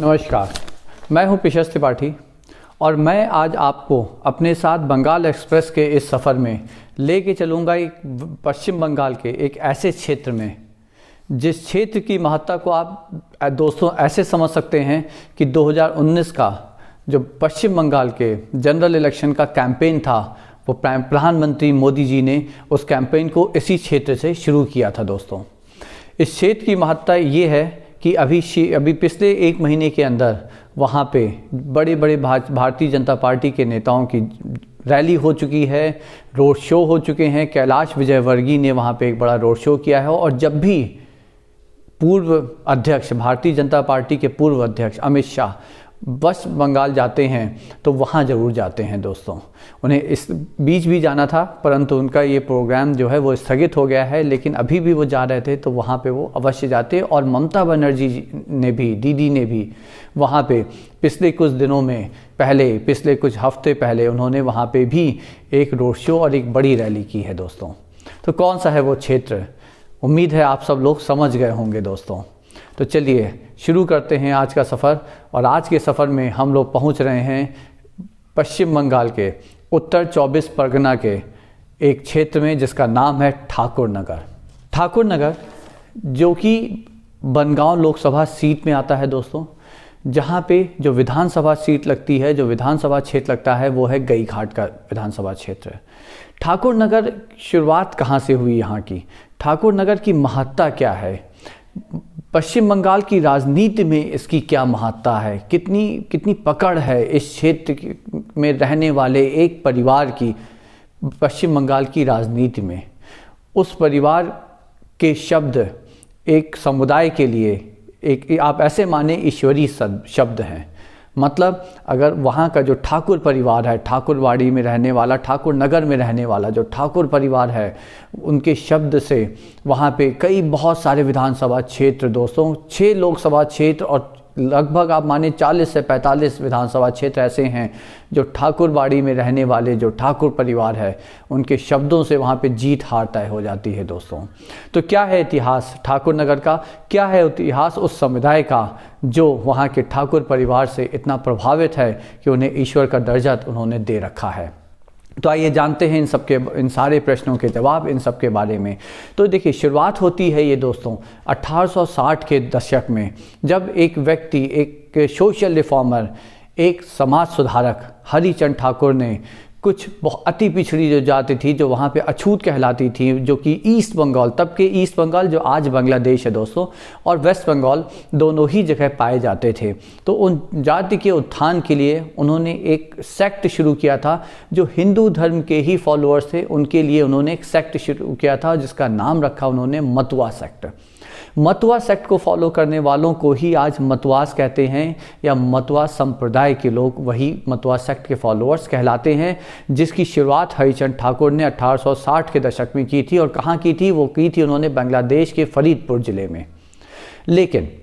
नमस्कार, मैं हूं पिशस त्रिपाठी और मैं आज आपको अपने साथ बंगाल एक्सप्रेस के इस सफ़र में लेके चलूँगा एक पश्चिम बंगाल के एक ऐसे क्षेत्र में जिस क्षेत्र की महत्ता को आप दोस्तों ऐसे समझ सकते हैं कि 2019 का जो पश्चिम बंगाल के जनरल इलेक्शन का कैंपेन था वो प्रधानमंत्री मोदी जी ने उस कैंपेन को इसी क्षेत्र से शुरू किया था। दोस्तों, इस क्षेत्र की महत्ता ये है कि अभी पिछले एक महीने के अंदर वहाँ पे बड़े बड़े भारतीय जनता पार्टी के नेताओं की रैली हो चुकी है, रोड शो हो चुके हैं। कैलाश विजयवर्गीय ने वहाँ पे एक बड़ा रोड शो किया है और जब भी पूर्व अध्यक्ष भारतीय जनता पार्टी के पूर्व अध्यक्ष अमित शाह वेस्ट बंगाल जाते हैं तो वहाँ ज़रूर जाते हैं। दोस्तों, उन्हें इस बीच भी जाना था परंतु उनका ये प्रोग्राम जो है वो स्थगित हो गया है, लेकिन अभी भी वो जा रहे थे तो वहाँ पे वो अवश्य जाते। और ममता बनर्जी ने भी, दीदी ने भी वहाँ पे पिछले कुछ दिनों में पिछले कुछ हफ्ते पहले उन्होंने वहाँ पे भी एक रोड शो और एक बड़ी रैली की है। दोस्तों, तो कौन सा है वो क्षेत्र, उम्मीद है आप सब लोग समझ गए होंगे। दोस्तों, तो चलिए शुरू करते हैं आज का सफ़र। और आज के सफ़र में हम लोग पहुंच रहे हैं पश्चिम बंगाल के उत्तर 24 परगना के एक क्षेत्र में जिसका नाम है ठाकुर नगर। ठाकुर नगर जो कि बनगांव लोकसभा सीट में आता है। दोस्तों, जहां पे जो विधानसभा सीट लगती है, जो विधानसभा क्षेत्र लगता है वो है गईघाट का विधानसभा क्षेत्र। ठाकुर नगर शुरुआत कहाँ से हुई यहाँ की, ठाकुर नगर की महत्ता क्या है, पश्चिम बंगाल की राजनीति में इसकी क्या महत्ता है, कितनी पकड़ है इस क्षेत्र में रहने वाले एक परिवार की पश्चिम बंगाल की राजनीति में। उस परिवार के शब्द एक समुदाय के लिए एक आप ऐसे माने ईश्वरीय शब्द हैं। मतलब अगर वहाँ का जो ठाकुर परिवार है, ठाकुरवाड़ी में रहने वाला, ठाकुर नगर में रहने वाला जो ठाकुर परिवार है, उनके शब्द से वहाँ पे बहुत सारे विधानसभा क्षेत्र, दोस्तों 6 लोकसभा क्षेत्र और लगभग आप माने 40 से 45 विधानसभा क्षेत्र ऐसे हैं जो ठाकुरवाड़ी में रहने वाले जो ठाकुर परिवार है उनके शब्दों से वहाँ पे जीत हार तय हो जाती है। दोस्तों, तो क्या है इतिहास ठाकुर नगर का, क्या है इतिहास उस समुदाय का जो वहाँ के ठाकुर परिवार से इतना प्रभावित है कि उन्हें ईश्वर का दर्जा उन्होंने दे रखा है। तो आइए जानते हैं इन सारे प्रश्नों के जवाब, इन सब के बारे में। तो देखिए, शुरुआत होती है ये दोस्तों 1860 के दशक में, जब एक व्यक्ति, एक सोशल रिफॉर्मर, एक समाज सुधारक हरिचंद ठाकुर ने कुछ बहुत अति पिछड़ी जो जाति थी जो वहाँ पे अछूत कहलाती थी, जो कि ईस्ट बंगाल, तब के ईस्ट बंगाल जो आज बांग्लादेश है दोस्तों, और वेस्ट बंगाल दोनों ही जगह पाए जाते थे। तो उन जाति के उत्थान के लिए उन्होंने एक सेक्ट शुरू किया था। जो हिंदू धर्म के ही फॉलोअर्स थे उनके लिए उन्होंने एक सेक्ट शुरू किया था जिसका नाम रखा उन्होंने मतुआ सेक्ट। मतुआ सेक्ट को फॉलो करने वालों को ही आज मतुआस कहते हैं, या मतुआ संप्रदाय के लोग वही मतुआ सेक्ट के फॉलोअर्स कहलाते हैं, जिसकी शुरुआत हरिचंद ठाकुर ने 1860 के दशक में की थी। और कहाँ की थी? वो की थी उन्होंने बांग्लादेश के फरीदपुर ज़िले में। लेकिन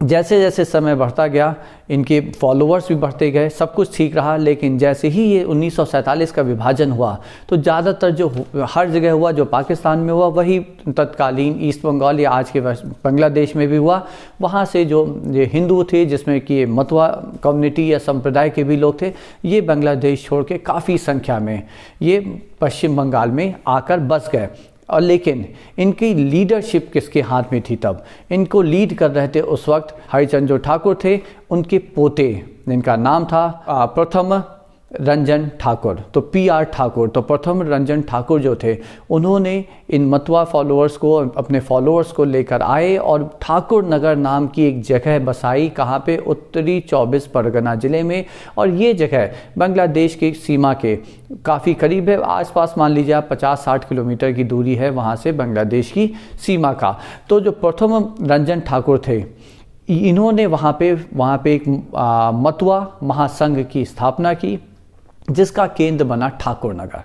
जैसे जैसे समय बढ़ता गया, इनके फॉलोअर्स भी बढ़ते गए, सब कुछ ठीक रहा। लेकिन जैसे ही ये 1947 का विभाजन हुआ तो ज़्यादातर जो हर जगह हुआ, जो पाकिस्तान में हुआ, वही तत्कालीन ईस्ट बंगाल या आज के बांग्लादेश में भी हुआ। वहाँ से जो ये हिंदू थे, जिसमें कि मतुआ कम्युनिटी या संप्रदाय के भी लोग थे, ये बांग्लादेश छोड़ के काफ़ी संख्या में ये पश्चिम बंगाल में आकर बस गए। और लेकिन इनकी लीडरशिप किसके हाथ में थी? तब इनको लीड कर रहे थे उस वक्त हरिचंद जो ठाकुर थे, उनके पोते, जिनका नाम था प्रथम रंजन ठाकुर, तो PR ठाकुर। तो प्रथम रंजन ठाकुर जो थे उन्होंने इन मतुआ फॉलोअर्स को, अपने फॉलोअर्स को लेकर आए और ठाकुर नगर नाम की एक जगह बसाई। कहाँ पे? उत्तरी 24 परगना ज़िले में। और ये जगह बांग्लादेश की सीमा के काफ़ी करीब है, आसपास मान लीजिए आप 50-60 किलोमीटर की दूरी है वहाँ से बांग्लादेश की सीमा का। तो जो प्रथम रंजन ठाकुर थे, इन्होंने वहाँ पे एक मतुआ महासंघ की स्थापना की जिसका केंद्र बना ठाकुर नगर।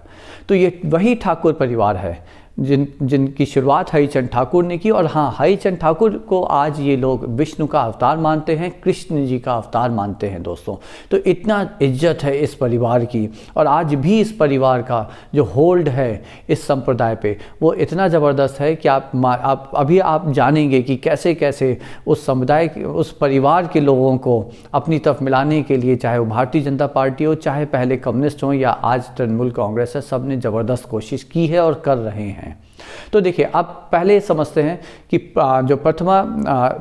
तो ये वही ठाकुर परिवार है, जिनकी शुरुआत हरिचंद ठाकुर ने की। और हाँ, हरिचंद ठाकुर को आज ये लोग विष्णु का अवतार मानते हैं, कृष्ण जी का अवतार मानते हैं दोस्तों। तो इतना इज्जत है इस परिवार की, और आज भी इस परिवार का जो होल्ड है इस संप्रदाय पे वो इतना ज़बरदस्त है कि आप अभी आप जानेंगे कि कैसे कैसे उस समुदाय उस परिवार के लोगों को अपनी तरफ मिलाने के लिए, चाहे वो भारतीय जनता पार्टी हो, चाहे पहले कम्युनिस्ट हो या आज तृणमूल कांग्रेस है, सब ने ज़बरदस्त कोशिश की है और कर रहे हैं। तो देखिए, अब पहले समझते हैं कि जो प्रतिमा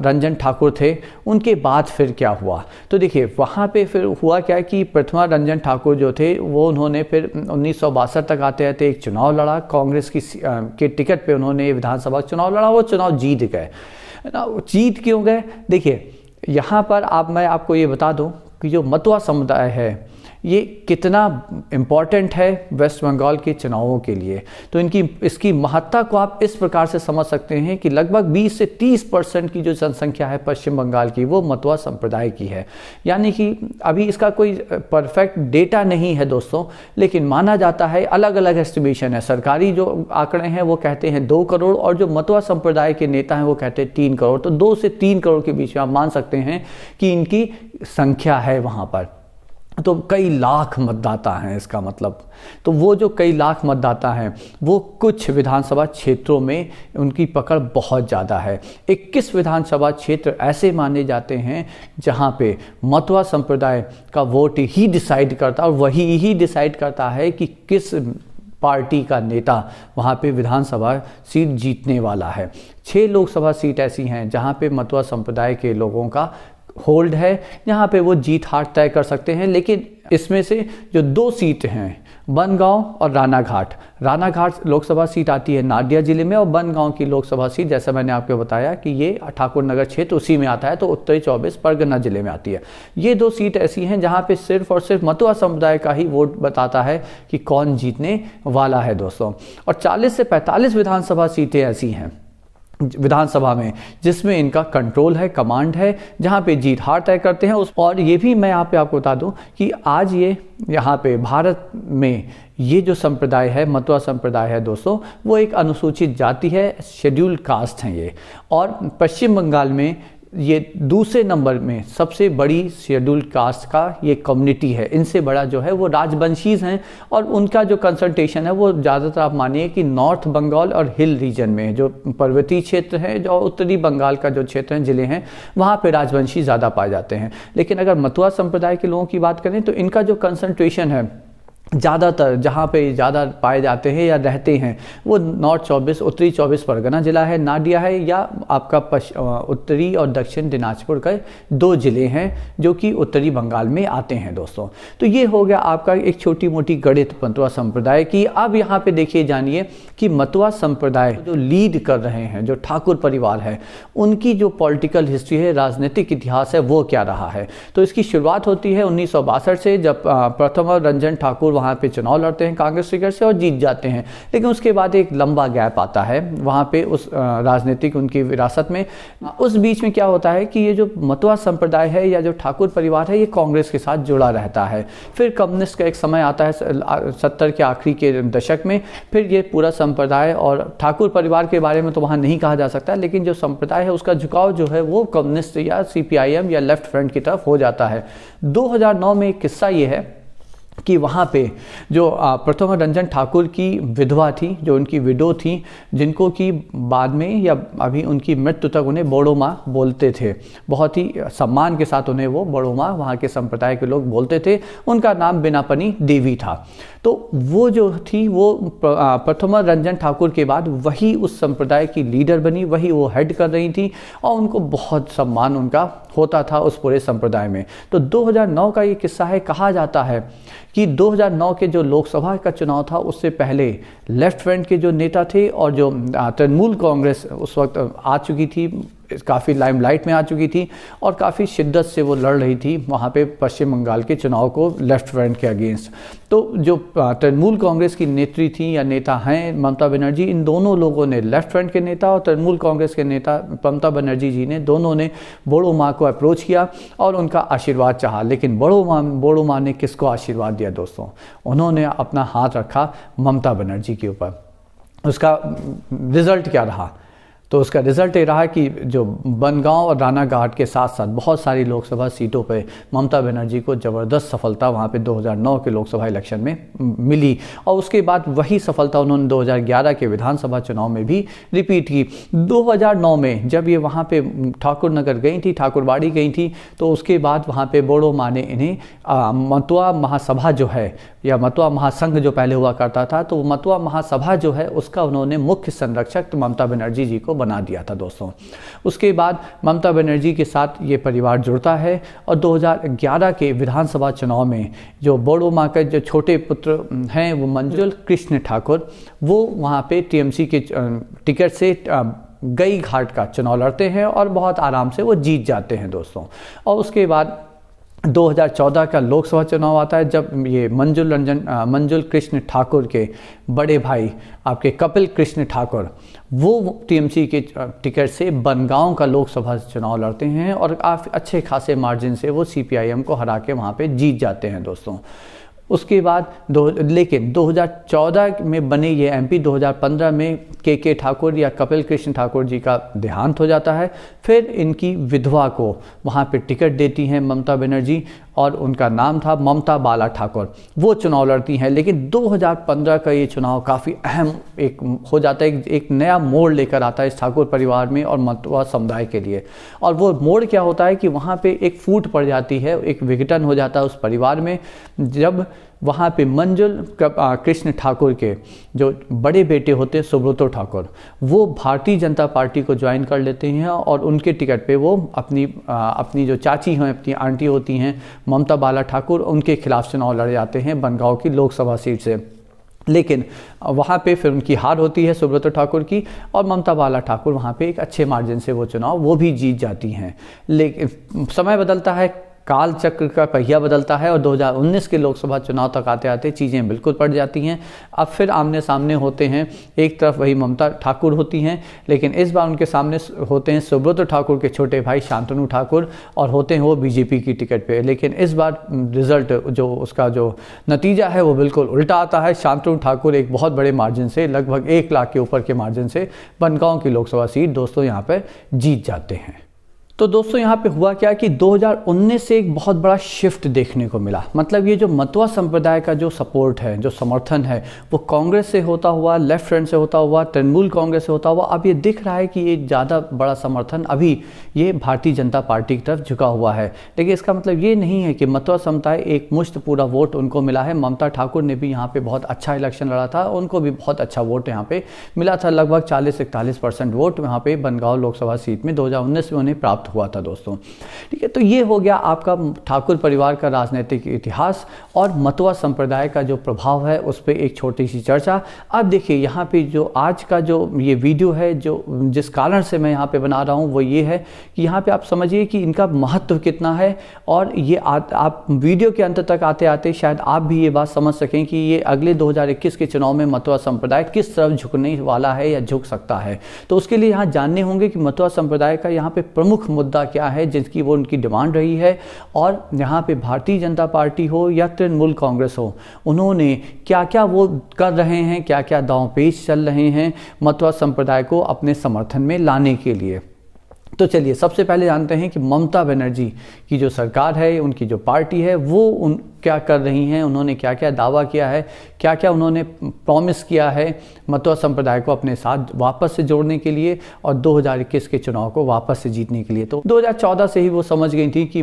रंजन ठाकुर थे उनके बाद फिर क्या हुआ। तो देखिए, वहाँ पे फिर हुआ क्या कि प्रतिमा रंजन ठाकुर जो थे वो उन्होंने फिर 1962 तक आते आते एक चुनाव लड़ा कांग्रेस के टिकट पे। उन्होंने विधानसभा चुनाव लड़ा, वो चुनाव जीत गए। जीत क्यों गए? देखिए, यहाँ पर मैं आपको ये बता दूँ कि जो मतुआ समुदाय है ये कितना इम्पॉर्टेंट है वेस्ट बंगाल के चुनावों के लिए। तो इसकी महत्ता को आप इस प्रकार से समझ सकते हैं कि लगभग 20 से 30% की जो जनसंख्या है पश्चिम बंगाल की वो मतुआ संप्रदाय की है। यानी कि अभी इसका कोई परफेक्ट डेटा नहीं है दोस्तों, लेकिन माना जाता है, अलग अलग एस्टिमेशन है। सरकारी जो आंकड़े हैं वो कहते हैं 2 करोड़, और जो मतुआ संप्रदाय के नेता हैं वो कहते हैं 3 करोड़। तो 2 से 3 करोड़ के बीच में आप मान सकते हैं कि इनकी संख्या है वहाँ पर। तो कई लाख मतदाता हैं इसका मतलब। तो वो जो कई लाख मतदाता हैं वो कुछ विधानसभा क्षेत्रों में उनकी पकड़ बहुत ज़्यादा है। 21 विधानसभा क्षेत्र ऐसे माने जाते हैं जहाँ पे मतुआ संप्रदाय का वोट ही डिसाइड करता है, और वही ही डिसाइड करता है कि किस पार्टी का नेता वहाँ पे विधानसभा सीट जीतने वाला है। 6 लोकसभा सीट ऐसी हैं जहाँ पे मतुआ संप्रदाय के लोगों का होल्ड है, यहाँ पे वो जीत हार तय कर सकते हैं। लेकिन इसमें से जो 2 सीट हैं, बनगांव और रानाघाट लोकसभा सीट आती है नादिया जिले में, और बनगांव की लोकसभा सीट जैसा मैंने आपको बताया कि ये ठाकुर नगर क्षेत्र उसी में आता है, तो उत्तरी 24 परगना जिले में आती है। ये 2 सीट ऐसी हैं जहाँ पे सिर्फ और सिर्फ मतुआ समुदाय का ही वोट बताता है कि कौन जीतने वाला है दोस्तों। और 40 से 45 विधानसभा सीटें ऐसी हैं विधानसभा में जिसमें इनका कंट्रोल है, कमांड है, जहाँ पे जीत हार तय करते हैं। और ये भी मैं यहाँ पे आपको बता दूँ कि आज ये यहाँ पे भारत में ये जो संप्रदाय है, मतुआ संप्रदाय है दोस्तों, वो एक अनुसूचित जाति है, शेड्यूल्ड कास्ट हैं ये। और पश्चिम बंगाल में ये दूसरे नंबर में सबसे बड़ी शेड्यूल्ड कास्ट का ये कम्युनिटी है। इनसे बड़ा जो है वो राजवंशीज हैं, और उनका जो कंसंट्रेशन है वो ज़्यादातर आप मानिए कि नॉर्थ बंगाल और हिल रीजन में, जो पर्वतीय क्षेत्र है, जो उत्तरी बंगाल का जो क्षेत्र हैं, ज़िले हैं, वहाँ पे राजवंशी ज़्यादा पाए जाते हैं। लेकिन अगर मतुआ संप्रदाय के लोगों की बात करें तो इनका जो कंसंट्रेशन है ज़्यादातर जहाँ पे ज़्यादा पाए जाते हैं या रहते हैं वो नॉर्थ 24 उत्तरी 24 परगना जिला है, नादिया है, या आपका उत्तरी और दक्षिण दिनाजपुर का 2 ज़िले हैं जो कि उत्तरी बंगाल में आते हैं दोस्तों। तो ये हो गया आपका एक छोटी मोटी गणित मतुआ संप्रदाय की। अब यहाँ पे देखिए, जानिए कि मतुआ संप्रदाय जो लीड कर रहे हैं, जो ठाकुर परिवार है, उनकी जो पॉलिटिकल हिस्ट्री है, राजनीतिक इतिहास है, वो क्या रहा है। तो इसकी शुरुआत होती है 1962 से, जब प्रतिमा रंजन ठाकुर वहाँ पे चुनाव लड़ते हैं कांग्रेस टिकट से और जीत जाते हैं। लेकिन उसके बाद एक लंबा गैप आता है वहाँ पे उस राजनीतिक उनकी विरासत में। उस बीच में क्या होता है कि ये जो मतुआ संप्रदाय है या जो ठाकुर परिवार है, ये कांग्रेस के साथ जुड़ा रहता है। फिर कम्युनिस्ट का एक समय आता है 70 के आखिरी के दशक में। फिर ये पूरा संप्रदाय, और ठाकुर परिवार के बारे में तो वहाँ नहीं कहा जा सकता, लेकिन जो संप्रदाय है उसका झुकाव जो है वो कम्युनिस्ट या CPIM या लेफ्ट फ्रंट की तरफ हो जाता है। 2009 में एक किस्सा ये है कि वहाँ पे जो प्रतिमा रंजन ठाकुर की विधवा थी, जो उनकी विडो थी, जिनको कि बाद में या अभी उनकी मृत्यु तक उन्हें बड़ो माँ बोलते थे, बहुत ही सम्मान के साथ उन्हें वो बड़ो माँ वहाँ के संप्रदाय के लोग बोलते थे। उनका नाम बिनापनी देवी था। तो वो जो थी वो प्रतिमा रंजन ठाकुर के बाद वही उस संप्रदाय की लीडर बनी, वही वो हेड कर रही थी, और उनको बहुत सम्मान उनका होता था उस पूरे संप्रदाय में। तो 2009 का ये किस्सा है। कहा जाता है कि 2009 के जो लोकसभा का चुनाव था उससे पहले लेफ्ट फ्रंट के जो नेता थे, और जो तृणमूल कांग्रेस उस वक्त आ चुकी थी, काफ़ी लाइमलाइट में आ चुकी थी, और काफ़ी शिद्दत से वो लड़ रही थी वहाँ पे पश्चिम बंगाल के चुनाव को लेफ्ट फ्रंट के अगेंस्ट। तो जो तृणमूल कांग्रेस की नेत्री थी या नेता हैं ममता बनर्जी, इन दोनों लोगों ने, लेफ्ट फ्रंट के नेता और तृणमूल कांग्रेस के नेता ममता बनर्जी जी ने, दोनों ने बड़ो माँ को अप्रोच किया और उनका आशीर्वाद चाहा। लेकिन बड़ो माँ ने किसको आशीर्वाद दिया दोस्तों? उन्होंने अपना हाथ रखा ममता बनर्जी के ऊपर। उसका रिज़ल्ट क्या रहा? तो उसका रिज़ल्ट ये रहा कि जो बनगांव और रानाघाट के साथ साथ बहुत सारी लोकसभा सीटों पे ममता बनर्जी को ज़बरदस्त सफलता वहाँ पे 2009 के लोकसभा इलेक्शन में मिली, और उसके बाद वही सफलता उन्होंने 2011 के विधानसभा चुनाव में भी रिपीट की। 2009 में जब ये वहाँ पे ठाकुर नगर गई थी, ठाकुरबाड़ी गई थी, तो उसके बाद वहाँ पे बोड़ो माँ ने इन्हें मतुआ महासभा जो है, या मतुआ महासंघ जो पहले हुआ करता था, तो मतुआ महासभा जो है उसका उन्होंने मुख्य संरक्षक ममता बनर्जी जी को बना दिया था दोस्तों। उसके बाद ममता बनर्जी के साथ ये परिवार जुड़ता है, और 2011 के विधानसभा चुनाव में जो बोड़ो माँ के जो छोटे पुत्र हैं वो मंजुल कृष्ण ठाकुर, वो वहाँ पे टीएमसी के टिकट से गई घाट का चुनाव लड़ते हैं और बहुत आराम से वो जीत जाते हैं दोस्तों। और उसके बाद 2014 का लोकसभा चुनाव आता है, जब ये मंजुल कृष्ण ठाकुर के बड़े भाई आपके कपिल कृष्ण ठाकुर वो टीएमसी के टिकट से बनगांव का लोकसभा चुनाव लड़ते हैं, और काफ़ी अच्छे खासे मार्जिन से वो सीपीआईएम को हरा के वहाँ पे जीत जाते हैं दोस्तों। उसके बाद लेकिन 2014 में बने ये एमपी 2015 में के ठाकुर या कपिल कृष्ण ठाकुर जी का देहांत हो जाता है। फिर इनकी विधवा को वहाँ पे टिकट देती हैं ममता बनर्जी, और उनका नाम था ममता बाला ठाकुर। वो चुनाव लड़ती हैं, लेकिन 2015 का ये चुनाव काफ़ी अहम एक हो जाता है, एक नया मोड़ लेकर आता है इस ठाकुर परिवार में और मतुआ समुदाय के लिए। और वो मोड़ क्या होता है कि वहाँ पे एक फूट पड़ जाती है, एक विघटन हो जाता है उस परिवार में, जब वहाँ पे मंजुल कृष्ण ठाकुर के जो बड़े बेटे होते हैं सुब्रतो ठाकुर, वो भारतीय जनता पार्टी को ज्वाइन कर लेते हैं, और उनके टिकट पे वो अपनी जो चाची हैं, अपनी आंटी होती हैं ममता बाला ठाकुर, उनके खिलाफ चुनाव लड़ जाते हैं बनगांव की लोकसभा सीट से। लेकिन वहाँ पे फिर उनकी हार होती है सुब्रतो ठाकुर की, और ममता बाला ठाकुर वहाँ पे एक अच्छे मार्जिन से वो चुनाव वो भी जीत जाती हैं। लेकिन समय बदलता है, काल चक्र का पहिया बदलता है, और 2019 के लोकसभा चुनाव तक आते आते चीज़ें बिल्कुल पलट जाती हैं। अब फिर आमने सामने होते हैं, एक तरफ वही ममता ठाकुर होती हैं, लेकिन इस बार उनके सामने होते हैं सुब्रतो ठाकुर के छोटे भाई शांतनु ठाकुर, और होते हैं वो बीजेपी की टिकट पे। लेकिन इस बार रिजल्ट जो उसका जो नतीजा है वो बिल्कुल उल्टा आता है। शांतनु ठाकुर एक बहुत बड़े मार्जिन से, लगभग 1 लाख के ऊपर के मार्जिन से बनगांव की लोकसभा सीट दोस्तों यहाँ पर जीत जाते हैं। तो दोस्तों यहाँ पे हुआ क्या कि 2019 से एक बहुत बड़ा शिफ्ट देखने को मिला। मतलब ये जो मतुआ संप्रदाय का जो सपोर्ट है, जो समर्थन है, वो कांग्रेस से होता हुआ, लेफ्ट फ्रंट से होता हुआ, तृणमूल कांग्रेस से होता हुआ, अब ये दिख रहा है कि ये ज़्यादा बड़ा समर्थन अभी ये भारतीय जनता पार्टी की तरफ झुका हुआ है। लेकिन इसका मतलब ये नहीं है कि मतुआ समुदाय एक मुश्त पूरा वोट उनको मिला है। ममता ठाकुर ने भी यहाँ पर बहुत अच्छा इलेक्शन लड़ा था, उनको भी बहुत अच्छा वोट यहाँ पर मिला था, लगभग 40-41% वोट यहाँ पर बनगांव लोकसभा सीट में 2019 में उन्हें प्राप्त हुआ था दोस्तों। ठीक है, तो ये हो गया आपका ठाकुर परिवार का राजनीतिक इतिहास और मतुआ संप्रदाय का जो प्रभाव है उस पर एक छोटी सी चर्चा। अब देखिए यहाँ पे जो आज का जो ये वीडियो है, जो जिस कारण से मैं यहाँ पे बना रहा हूँ वो ये है कि यहाँ पे आप समझिए कि इनका महत्व कितना है, और ये आप वीडियो के अंत तक आते आते शायद आप भी ये बात समझ सकें कि ये अगले 2021 के चुनाव में मतुआ संप्रदाय किस तरफ झुकने वाला है या झुक सकता है। तो उसके लिए यहाँ जानने होंगे कि मतुआ संप्रदाय का यहाँ पे प्रमुख मुद्दा क्या है जिसकी वो उनकी डिमांड रही है, और यहाँ पे भारतीय जनता पार्टी हो या तृणमूल कांग्रेस हो, उन्होंने क्या क्या वो कर रहे हैं, क्या क्या दांव पेच चल रहे हैं मतुआ संप्रदाय को अपने समर्थन में लाने के लिए। तो चलिए सबसे पहले जानते हैं कि ममता बनर्जी की जो सरकार है, उनकी जो पार्टी है, वो क्या कर रही हैं, उन्होंने क्या क्या दावा किया है, क्या क्या उन्होंने प्रॉमिस किया है मतुआ संप्रदाय को अपने साथ वापस से जोड़ने के लिए और 2021 के चुनाव को वापस से जीतने के लिए। तो 2014 से ही वो समझ गई थी कि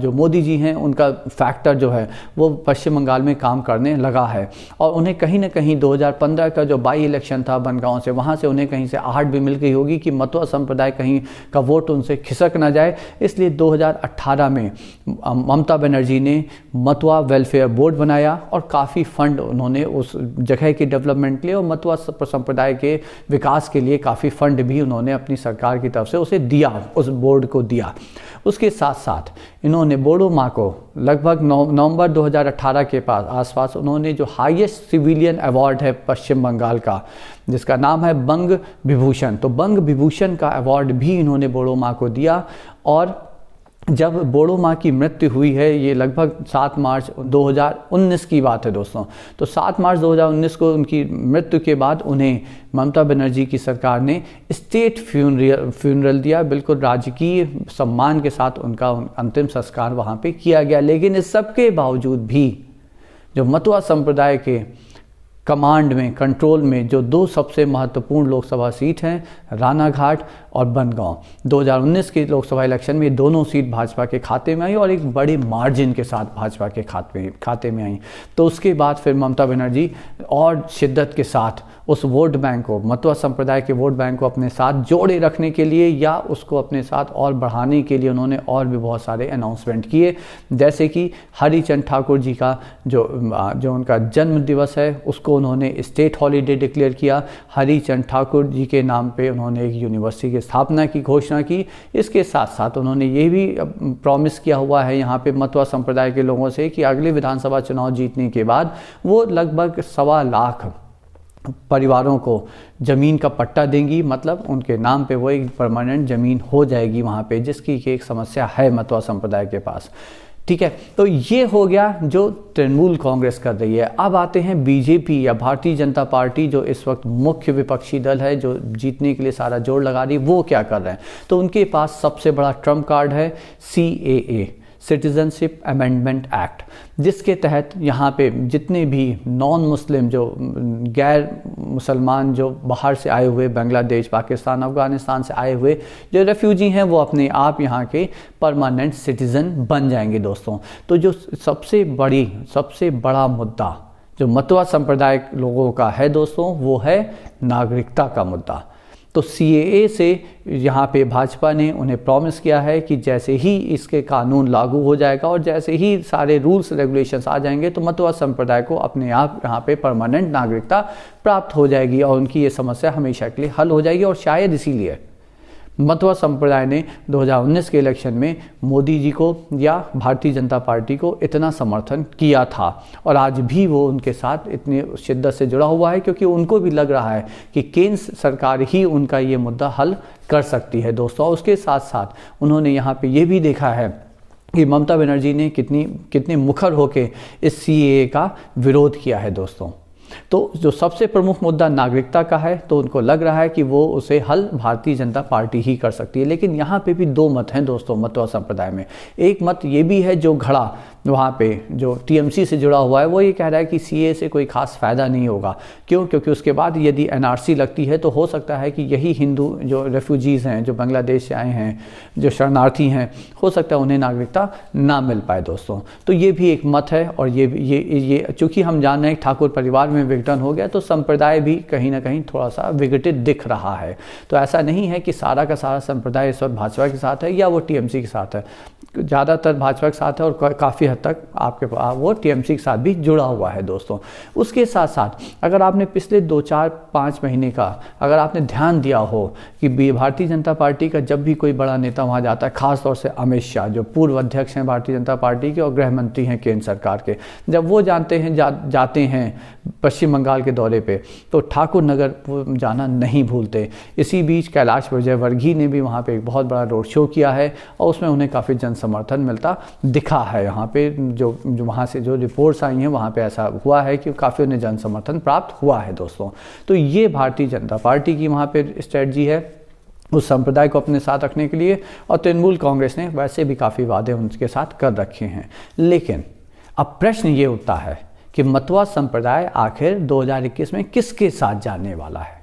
जो मोदी जी हैं उनका फैक्टर जो है वो पश्चिम बंगाल में काम करने लगा है, और उन्हें कहीं ना कहीं 2015 का जो बाई इलेक्शन था बनगांव से, वहाँ से उन्हें कहीं से आहट भी मिल गई होगी कि मतुआ संप्रदाय कहीं का वोट उनसे खिसक ना जाए। इसलिए 2018 में ममता बनर्जी ने मतुआ वेलफेयर बोर्ड बनाया और काफ़ी फंड उन्होंने उस जगह के डेवलपमेंट के लिए और मतुआ संप्रदाय के विकास के लिए काफ़ी फंड भी उन्होंने अपनी सरकार की तरफ से उसे दिया, उस बोर्ड को दिया। उसके साथ साथ इन्होंने बोडो माँ को लगभग नवंबर 2018 के आसपास उन्होंने जो हाईएस्ट सिविलियन अवार्ड है पश्चिम बंगाल का, जिसका नाम है बंग विभूषण, तो बंग विभूषण का अवार्ड भी इन्होंने बोडो माँ को दिया। और जब बोड़ो माँ की मृत्यु हुई है, ये लगभग 7 मार्च 2019 की बात है दोस्तों। तो 7 मार्च 2019 को उनकी मृत्यु के बाद उन्हें ममता बनर्जी की सरकार ने स्टेट फ्यूनरल दिया, बिल्कुल राजकीय सम्मान के साथ उनका अंतिम संस्कार वहाँ पे किया गया। लेकिन इस सब के बावजूद भी जो मतुआ संप्रदाय के कमांड में, कंट्रोल में जो 2 सबसे महत्वपूर्ण लोकसभा सीट हैं, रानाघाट और बनगांव, 2019 के लोकसभा इलेक्शन में दोनों सीट भाजपा के खाते में आई और एक बड़े मार्जिन के साथ भाजपा के खाते में आई। तो उसके बाद फिर ममता बनर्जी और शिद्दत के साथ उस वोट बैंक को, मतुआ संप्रदाय के वोट बैंक को अपने साथ जोड़े रखने के लिए या उसको अपने साथ और बढ़ाने के लिए उन्होंने और भी बहुत सारे अनाउंसमेंट किए। जैसे कि हरिचंद ठाकुर जी का जो उनका जन्म दिवस है उसको उन्होंने स्टेट हॉलीडे डिक्लेयर किया। हरिचंद ठाकुर जी के नाम पे उन्होंने एक यूनिवर्सिटी की स्थापना की घोषणा की। इसके साथ साथ उन्होंने ये भी प्रॉमिस किया हुआ है यहाँ पे मतुआ संप्रदाय के लोगों से कि अगले विधानसभा चुनाव जीतने के बाद वो लगभग 1.25 लाख परिवारों को ज़मीन का पट्टा देंगी, मतलब उनके नाम पे वो एक परमानेंट ज़मीन हो जाएगी वहाँ पे, जिसकी एक समस्या है मतुआ संप्रदाय के पास। ठीक है, तो ये हो गया जो तृणमूल कांग्रेस कर रही है। अब आते हैं बीजेपी या भारतीय जनता पार्टी, जो इस वक्त मुख्य विपक्षी दल है, जो जीतने के लिए सारा जोर लगा रही है। वो क्या कर रहे हैं? तो उनके पास सबसे बड़ा ट्रम्प कार्ड है CAA, सिटीजनशिप अमेंडमेंट एक्ट, जिसके तहत यहाँ पे जितने भी नॉन मुस्लिम, जो गैर मुसलमान, जो बाहर से आए हुए, बांग्लादेश, पाकिस्तान, अफगानिस्तान से आए हुए जो रेफ्यूजी हैं, वो अपने आप यहाँ के परमानेंट सिटीज़न बन जाएंगे दोस्तों। तो जो सबसे बड़ा मुद्दा जो मतुआ संप्रदाय लोगों का है दोस्तों, वो है नागरिकता का मुद्दा। तो CAA से यहाँ पे भाजपा ने उन्हें प्रॉमिस किया है कि जैसे ही इसके कानून लागू हो जाएगा और जैसे ही सारे रूल्स रेगुलेशंस आ जाएंगे तो मतुआ संप्रदाय को अपने आप यहाँ पे परमानेंट नागरिकता प्राप्त हो जाएगी और उनकी ये समस्या हमेशा के लिए हल हो जाएगी। और शायद इसीलिए मतुआ संप्रदाय ने 2019 के इलेक्शन में मोदी जी को या भारतीय जनता पार्टी को इतना समर्थन किया था और आज भी वो उनके साथ इतनी शिद्दत से जुड़ा हुआ है, क्योंकि उनको भी लग रहा है कि केंद्र सरकार ही उनका ये मुद्दा हल कर सकती है दोस्तों। उसके साथ साथ उन्होंने यहाँ पे ये भी देखा है कि ममता बनर्जी ने कितने मुखर होकर इस CAA का विरोध किया है दोस्तों। तो जो सबसे प्रमुख मुद्दा नागरिकता का है, तो उनको लग रहा है कि वो उसे हल भारतीय जनता पार्टी ही कर सकती है। लेकिन यहाँ पे भी 2 मत हैं दोस्तों मतुआ संप्रदाय में। एक मत ये भी है जो खड़ा वहाँ पे जो TMC से जुड़ा हुआ है, वो ये कह रहा है कि CAA से कोई खास फ़ायदा नहीं होगा। क्यों? क्योंकि उसके बाद यदि NRC लगती है तो हो सकता है कि यही हिंदू जो रेफ्यूजीज़ हैं, जो बांग्लादेश से आए हैं, जो शरणार्थी हैं, हो सकता है उन्हें नागरिकता ना मिल पाए दोस्तों। तो ये भी एक मत है। और ये चूँकि हम जान रहे हैं ठाकुर परिवार में विघटन हो गया, तो संप्रदाय भी कहीं ना कहीं थोड़ा सा विघटित दिख रहा है। तो ऐसा नहीं है कि सारा का सारा संप्रदाय इस वक्त भाजपा के साथ है या वो TMC के साथ है। ज़्यादातर भाजपा के साथ है और काफ़ी हद तक आपके पास वो TMC के साथ भी जुड़ा हुआ है दोस्तों। उसके साथ साथ अगर आपने पिछले 2, 4, 5 महीने का अगर आपने ध्यान दिया हो कि भारतीय जनता पार्टी का जब भी कोई बड़ा नेता वहाँ जाता है, खासतौर से अमित शाह जो पूर्व अध्यक्ष हैं भारतीय जनता पार्टी के और गृह मंत्री हैं केंद्र सरकार के, जब वो जाते हैं पश्चिम बंगाल के दौरे पे, तो ठाकुर नगर जाना नहीं भूलते। इसी बीच कैलाश विजयवर्गीय ने भी वहाँ पे एक बहुत बड़ा रोड शो किया है और उसमें उन्हें काफ़ी जन समर्थन मिलता दिखा है। यहाँ पे जो वहाँ से जो रिपोर्ट्स आई हैं वहाँ पे ऐसा हुआ है कि काफ़ी उन्हें जन समर्थन प्राप्त हुआ है दोस्तों। तो ये भारतीय जनता पार्टी की वहाँ पे स्ट्रेटजी है उस संप्रदाय को अपने साथ रखने के लिए। और तृणमूल कांग्रेस ने वैसे भी काफ़ी वादे उनके साथ कर रखे हैं। लेकिन अब प्रश्न ये उठता है कि मतुआ संप्रदाय आखिर 2021 में किसके साथ जाने वाला है?